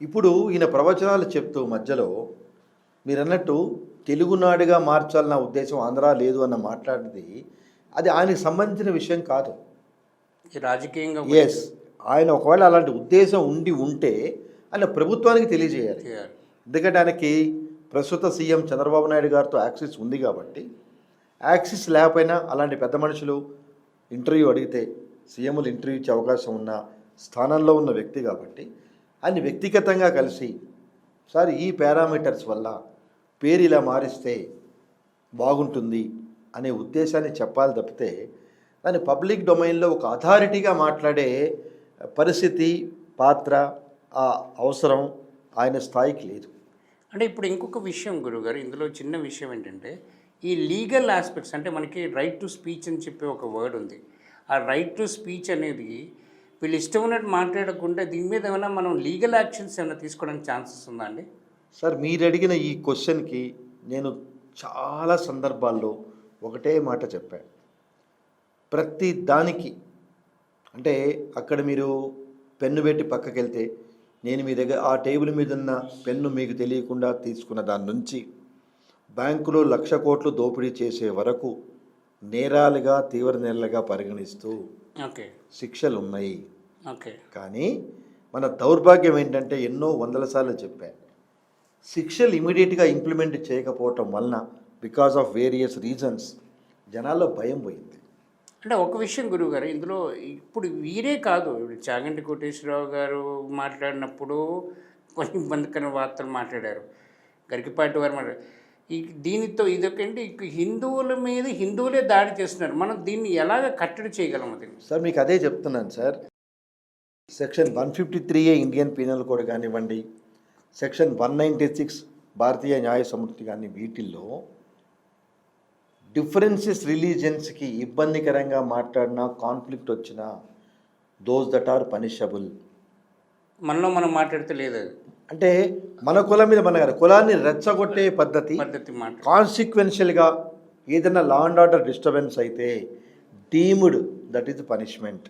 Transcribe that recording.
ఇప్పుడు ఈయన ప్రవచనాలు చెప్తూ మధ్యలో మీరన్నట్టు తెలుగునాడుగా మార్చాలన్న ఉద్దేశం ఆంధ్ర లేదు అన్న మాట్లాడింది అది ఆయనకు సంబంధించిన విషయం కాదు. ఈ రాజకీయంగా ఎస్, ఆయన ఒకవేళ అలాంటి ఉద్దేశం ఉంటే ఆయన ప్రభుత్వానికి తెలియజేయాలి. చేయాలి. ఎందుకంటే ఆయనకి ప్రస్తుత సీఎం చంద్రబాబు నాయుడు గారితో యాక్సిస్ ఉంది కాబట్టి, యాక్సిస్ లేకపోయినా అలాంటి పెద్ద మనుషులు ఇంటర్వ్యూ అడిగితే సీఎంలు ఇంటర్వ్యూ ఇచ్చే అవకాశం ఉన్న స్థానంలో ఉన్న వ్యక్తి కాబట్టి ఆయన వ్యక్తిగతంగా కలిసి సార్ ఈ పారామీటర్స్ వల్ల పేరు ఇలా మారిస్తే బాగుంటుంది అనే ఉద్దేశాన్ని చెప్పాలి తప్పితే దాన్ని పబ్లిక్ డొమైన్లో ఒక అథారిటీగా మాట్లాడే పరిస్థితి, పాత్ర, ఆ అవసరం ఆయన స్థాయికి లేదు. అంటే ఇప్పుడు ఇంకొక విషయం గురుగారు, ఇందులో చిన్న విషయం ఏంటంటే ఈ లీగల్ ఆస్పెక్ట్స్, అంటే మనకి రైట్ టు స్పీచ్ అని చెప్పి ఒక వర్డ్ ఉంది. ఆ రైట్ టు స్పీచ్ అనేది వీళ్ళు ఇష్టం ఉన్నట్టు మాట్లాడకుండా దీని మీద ఏమైనా మనం లీగల్ యాక్షన్స్ ఏమైనా తీసుకోవడానికి ఛాన్సెస్ ఉందా అండి? సార్, మీరు అడిగిన ఈ క్వశ్చన్కి నేను చాలా సందర్భాల్లో ఒకటే మాట చెప్పాను. ప్రతి దానికి అంటే అక్కడ మీరు పెన్ను పెట్టి పక్కకి వెళ్తే నేను మీ దగ్గర ఆ టేబుల్ మీద ఉన్న పెన్ను మీకు తెలియకుండా తీసుకున్న దాని నుంచి బ్యాంకులో 1,00,000 కోట్లు దోపిడీ చేసే వరకు నేరాలుగా, తీవ్ర నేరాలుగా పరిగణిస్తూ శిక్షలు ఉన్నాయి. కానీ మన దౌర్భాగ్యం ఏంటంటే ఎన్నో వందల సార్లు చెప్పాను, శిక్షలు ఇమీడియట్గా ఇంప్లిమెంట్ చేయకపోవటం వలన బికాస్ ఆఫ్ వేరియస్ రీజన్స్ జనాల్లో భయం పోయింది. అంటే ఒక విషయం గురువుగారు, ఇందులో ఇప్పుడు వీరే కాదు, చాగంటి కోటేశ్వరరావు గారు మాట్లాడినప్పుడు కొన్ని ఇబ్బందికర వార్తలు మాట్లాడారు, గరికపాటి వారు మాట్లాడారు. దీనితో ఇదొకంటే హిందువుల మీద హిందువులే దాడి చేస్తున్నారు. మనం దీన్ని ఎలాగ కట్టడి చేయగలము? సార్, మీకు అదే చెప్తున్నాను sir. Section 153A Indian penal code కానివ్వండి, సెక్షన్ 196 భారతీయ న్యాయ సమృద్ధి కానీ, వీటిల్లో డిఫరెన్సెస్ రిలీజియన్స్కి ఇబ్బందికరంగా మాట్లాడినా, కాన్ఫ్లిక్ట్ వచ్చినా దోస్ దట్ ఆర్ పనిషబుల్. మనలో మనం మాట్లాడితే లేదు. అంటే మన కులం మీద మన కులాన్ని రెచ్చగొట్టే పద్ధతి కాన్సిక్వెన్షియల్గా ఏదైనా లా అండ్ ఆర్డర్ డిస్టర్బెన్స్ అయితే డీమ్డ్ దట్ ఈజ్ పనిష్మెంట్.